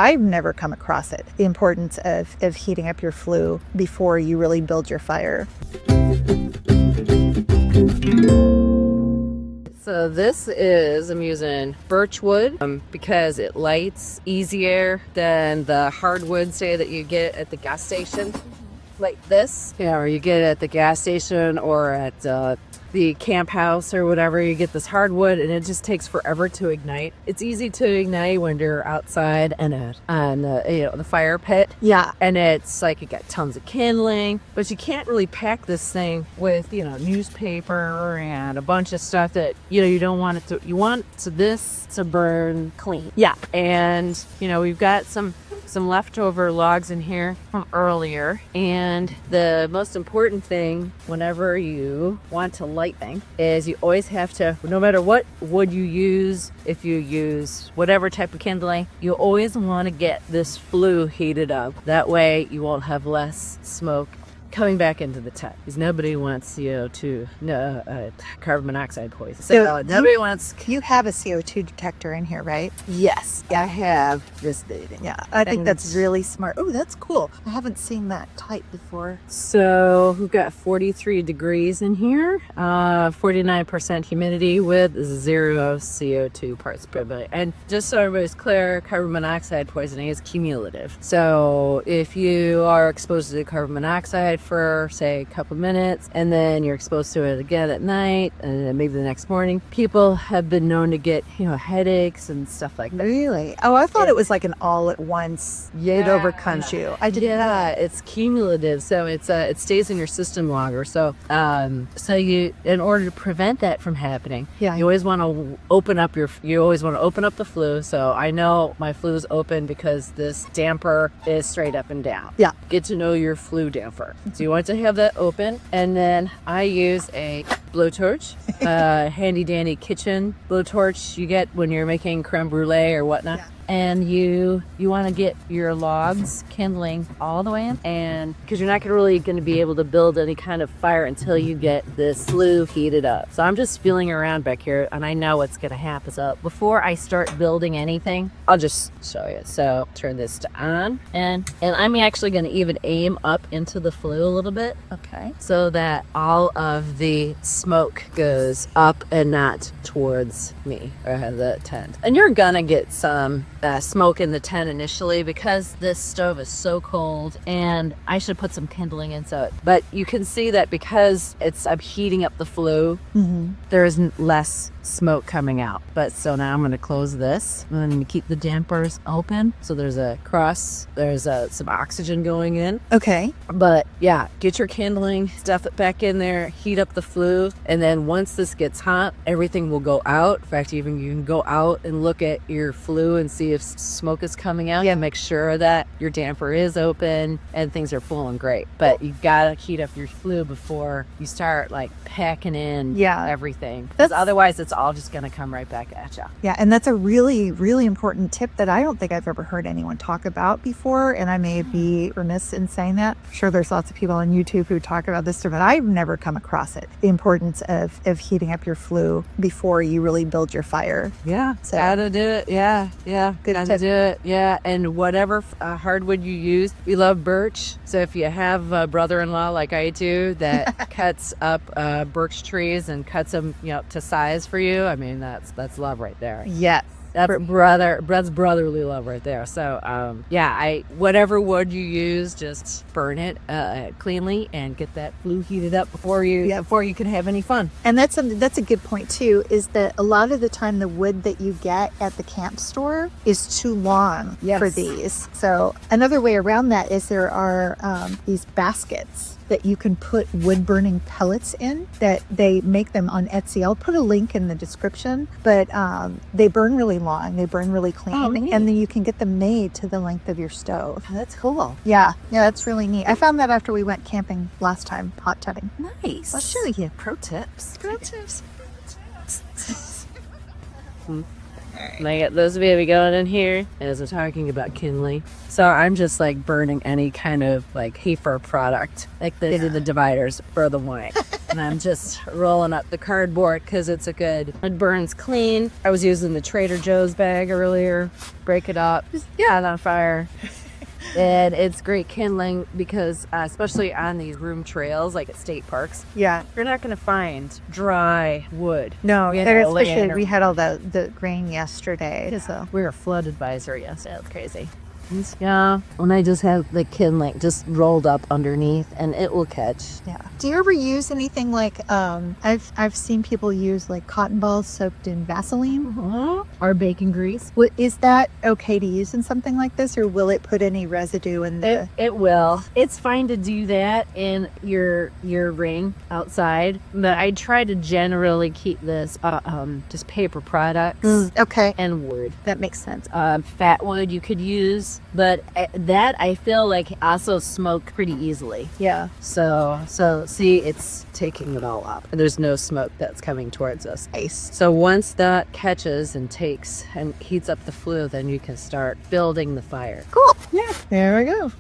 I've never come across it, the importance of heating up your flue before you really build your fire. So this is, I'm using birch wood because it lights easier than the hardwood, say, that you get at the gas station. Like this, or you get at the gas station or at the camp house or whatever. You get this hardwood and it just takes forever to ignite. It's easy to ignite when you're outside and on the fire pit. Yeah. And it's like you got tons of kindling, but you can't really pack this thing with, newspaper and a bunch of stuff that, you don't want it to, you want this to burn clean. Yeah. And, we've got some leftover logs in here from earlier, and the most important thing whenever you want to light things is you always have to, no matter what wood you use, if you use whatever type of kindling, you always want to get this flue heated up. That way you won't have less smoke coming back into the tent, because nobody wants CO2, carbon monoxide poison. So nobody wants. You have a CO2 detector in here, right? Yes, I have this data. Yeah, I think that's really smart. Oh, that's cool. I haven't seen that type before. So we've got 43 degrees in here, 49% humidity with 0 CO2 parts per billion. And just so everybody's clear, carbon monoxide poisoning is cumulative. So if you are exposed to carbon monoxide for, say, a couple minutes, and then you're exposed to it again at night, and then maybe the next morning, people have been known to get, headaches and stuff like that. Really? Oh, I thought it was like an all at once. It overcomes you. I didn't. Yeah, it's cumulative, so it stays in your system longer. So, you, in order to prevent that from happening, you always want to open up the flue. So I know my flue is open because this damper is straight up and down. Yeah. Get to know your flue damper. So you want to have that open, and then I use a blowtorch, handy dandy kitchen blowtorch you get when you're making creme brulee or whatnot. Yeah. And you want to get your logs kindling all the way in, and because you're not really going to be able to build any kind of fire until you get this flue heated up. So I'm just feeling around back here, and I know what's going to happen. So before I start building anything, I'll just show you. So turn this to on, and I'm actually going to even aim up into the flue a little bit, okay, so that all of the smoke goes up and not towards me or the tent. And you're gonna get some smoke in the tent initially because this stove is so cold, and I should put some kindling in. But you can see that because I'm heating up the flue, there is less smoke coming out. But so now I'm going to close this. I'm going to keep the dampers open, so there's some oxygen going in. Okay. But yeah, get your kindling, stuff it back in there, heat up the flue, and then once this gets hot, everything will go out. In fact, even you can go out and look at your flue and see if smoke is coming out. Yeah, make sure that your damper is open and things are full and great. But you gotta heat up your flue before you start like packing in everything. Because otherwise it's all just gonna come right back at you. Yeah, and that's a really, really important tip that I don't think I've ever heard anyone talk about before, and I may be remiss in saying that. I'm sure there's lots of people on YouTube who talk about this stuff, but I've never come across it. The importance of heating up your flue before you really build your fire. Yeah, so gotta do it. Yeah, good gotta tip. do it. Yeah, and whatever hardwood you use, we love birch. So if you have a brother-in-law like I do that cuts up birch trees and cuts them, to size for you, I mean that's love right there. Yes. That's brotherly love right there. So whatever wood you use, just burn it cleanly and get that flue heated up before you can have any fun. And that's a good point too, is that a lot of the time the wood that you get at the camp store is too long for these. So another way around that is there are these baskets that you can put wood burning pellets in, that they make them on Etsy. I'll put a link in the description, but they burn really long, they burn really clean, and then you can get them made to the length of your stove. Oh, that's cool. Yeah, that's really neat. I found that after we went camping last time, hot tubbing. Nice. I'll show you. Pro tips. Right. I got those baby going in here as I'm talking about kindling. So I'm just like burning any kind of like heifer product, like the dividers for the wine. And I'm just rolling up the cardboard because it burns clean. I was using the Trader Joe's bag earlier. Break it up, just get it on fire. And it's great kindling because, especially on these room trails, like at state parks, Yeah. you're not going to find dry wood. No, You and know, especially laying we had all the rain yesterday. So We were flood advisory yesterday. That's crazy. Yeah. And I just have the kindling just rolled up underneath and it will catch. yeah. Do you ever use anything like I've seen people use like cotton balls soaked in Vaseline? Or bacon grease. Is that okay to use in something like this, or will it put any residue in the? It will. It's fine to do that in your ring outside, but I try to generally keep this just paper products Okay, and wood. that makes sense. Fat wood you could use, but that I feel like also smoke pretty easily. Yeah. So see, it's taking it all up, and there's no smoke that's coming towards us. Nice. So once that catches and takes and heats up the flue, then you can start building the fire. Cool. Yeah. There we go.